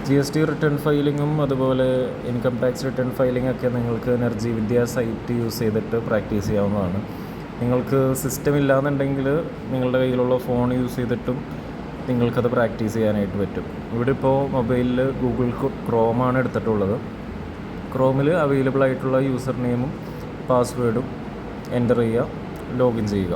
GST return ഫയലിങ്ങും അതുപോലെ income tax return ഫയലിങ്ങൊക്കെ നിങ്ങൾക്ക് energy വിദ്യ site use ചെയ്തിട്ട് പ്രാക്ടീസ് ചെയ്യാവുന്നതാണ്. നിങ്ങൾക്ക് സിസ്റ്റം ഇല്ലാന്നുണ്ടെങ്കിൽ നിങ്ങളുടെ കയ്യിലുള്ള ഫോൺ യൂസ് ചെയ്തിട്ടും നിങ്ങൾക്കത് പ്രാക്ടീസ് ചെയ്യാനായിട്ട് പറ്റും. ഇവിടെ ഇപ്പോൾ മൊബൈലിൽ ഗൂഗിൾ ക്രോമാണ് എടുത്തിട്ടുള്ളത്. ക്രോമിൽ അവൈലബിൾ ആയിട്ടുള്ള യൂസർ നെയിമും പാസ്വേഡും എൻ്റർ ചെയ്യുക, ലോഗിൻ ചെയ്യുക.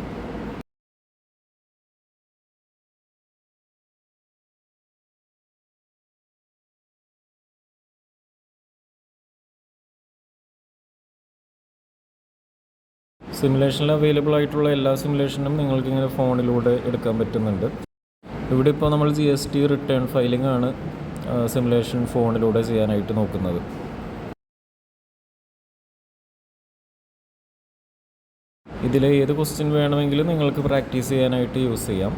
സിമുലേഷനിൽ അവൈലബിൾ ആയിട്ടുള്ള എല്ലാ സിമുലേഷനും നിങ്ങൾക്കിങ്ങനെ ഫോണിലൂടെ എടുക്കാൻ പറ്റുന്നുണ്ട്. ഇവിടെ ഇപ്പോൾ നമ്മൾ GST റിട്ടേൺ ഫയലിംഗ് ആണ് സിമുലേഷൻ ഫോണിലൂടെ ചെയ്യാനായിട്ട് നോക്കുന്നത്. ഇതിലെ ഏത് ക്വസ്റ്റ്യൻ വേണമെങ്കിലും നിങ്ങൾക്ക് പ്രാക്ടീസ് ചെയ്യാനായിട്ട് യൂസ് ചെയ്യാം.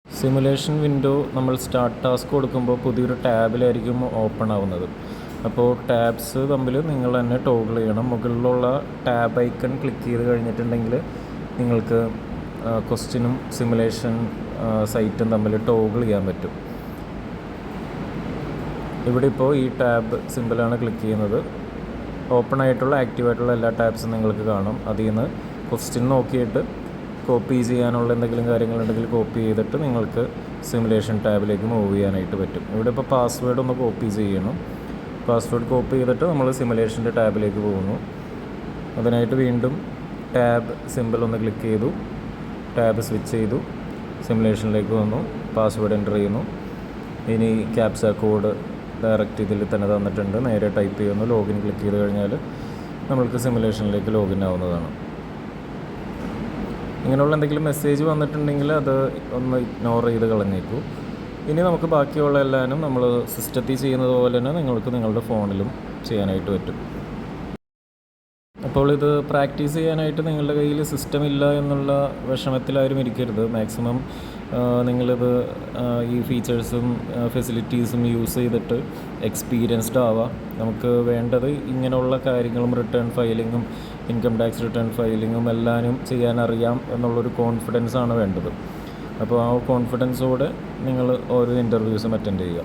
സിമുലേഷൻ വിൻഡോ നമ്മൾ സ്റ്റാർട്ട് ടാസ്ക് കൊടുക്കുമ്പോൾ പുതിയൊരു ടാബിലായിരിക്കും ഓപ്പൺ ആവുന്നത്. അപ്പോൾ ടാബ്സ് തമ്മിൽ നിങ്ങൾ തന്നെ ടോഗിൾ ചെയ്യണം. മുകളിലുള്ള ടാബ് ഐക്കൺ ക്ലിക്ക് ചെയ്ത് കഴിഞ്ഞിട്ടുണ്ടെങ്കിൽ നിങ്ങൾക്ക് ക്വസ്റ്റ്യനും സിമുലേഷൻ സൈറ്റും തമ്മിൽ ടോഗിൾ ചെയ്യാൻ പറ്റും. ഇവിടെ ഇപ്പോൾ ഈ ടാബ് സിമ്പിളാണ് ക്ലിക്ക് ചെയ്യുന്നത്. ഓപ്പൺ ആയിട്ടുള്ള ആക്റ്റീവായിട്ടുള്ള എല്ലാ ടാബ്സും നിങ്ങൾക്ക് കാണും. അതിൽ നിന്ന് ക്വസ്റ്റ്യൻ നോക്കിയിട്ട് കോപ്പി ചെയ്യാനുള്ള എന്തെങ്കിലും കാര്യങ്ങളുണ്ടെങ്കിൽ കോപ്പി ചെയ്തിട്ട് നിങ്ങൾക്ക് സിമുലേഷൻ ടാബിലേക്ക് മൂവ് ചെയ്യാനായിട്ട് പറ്റും. ഇവിടെ ഇപ്പോൾ പാസ്വേഡ് ഒന്ന് കോപ്പി ചെയ്യണം. പാസ്വേഡ് കോപ്പി ചെയ്തിട്ട് നമ്മൾ സിമുലേഷൻ്റെ ടാബിലേക്ക് പോകുന്നു. അതിനായിട്ട് വീണ്ടും ടാബ് സിമ്പിൾ ഒന്ന് ക്ലിക്ക് ചെയ്തു, ടാബ് സ്വിച്ച് ചെയ്തു, സിമുലേഷനിലേക്ക് വന്നു, പാസ്വേഡ് എൻ്റർ ചെയ്യുന്നു. ഇനി ക്യാപ്ച കോഡ് ഡയറക്റ്റ് ഇതിൽ തന്നെ തന്നിട്ടുണ്ട്, നേരെ ടൈപ്പ് ചെയ്യുന്നു. ലോഗിൻ ക്ലിക്ക് ചെയ്ത് കഴിഞ്ഞാൽ നമ്മൾക്ക് സിമുലേഷനിലേക്ക് ലോഗിൻ ആവുന്നതാണ്. ഇങ്ങനെയുള്ള എന്തെങ്കിലും മെസ്സേജ് വന്നിട്ടുണ്ടെങ്കിൽ അത് ഒന്ന് ഇഗ്നോർ ചെയ്ത് കളഞ്ഞേക്കൂ. ഇനി നമുക്ക് ബാക്കിയുള്ള എല്ലാവരും നമ്മൾ സിസ്റ്റത്തിൽ ചെയ്യുന്നത് പോലെ തന്നെ നിങ്ങൾക്ക് നിങ്ങളുടെ ഫോണിലും ചെയ്യാനായിട്ട് പറ്റും. അപ്പോൾ ഇത് പ്രാക്ടീസ് ചെയ്യാനായിട്ട് നിങ്ങളുടെ കയ്യിൽ സിസ്റ്റം ഇല്ല എന്നുള്ള വിഷമത്തിലാരും ഇരിക്കരുത്. മാക്സിമം നിങ്ങളിത് ഈ ഫീച്ചേഴ്സും ഫെസിലിറ്റീസും യൂസ് ചെയ്തിട്ട് എക്സ്പീരിയൻസ്ഡ് ആവാം. നമുക്ക് വേണ്ടത് ഇങ്ങനെയുള്ള കാര്യങ്ങളും റിട്ടേൺ ഫയലിങ്ങും ഇൻകം ടാക്സ് റിട്ടേൺ ഫയലിങ്ങും എല്ലാവരും ചെയ്യാനറിയാം എന്നുള്ളൊരു കോൺഫിഡൻസാണ് വേണ്ടത്. അപ്പോൾ ആ കോൺഫിഡൻസോടെ നിങ്ങൾ ഓരോ ഇൻ്റർവ്യൂസും അറ്റൻഡ് ചെയ്യുക.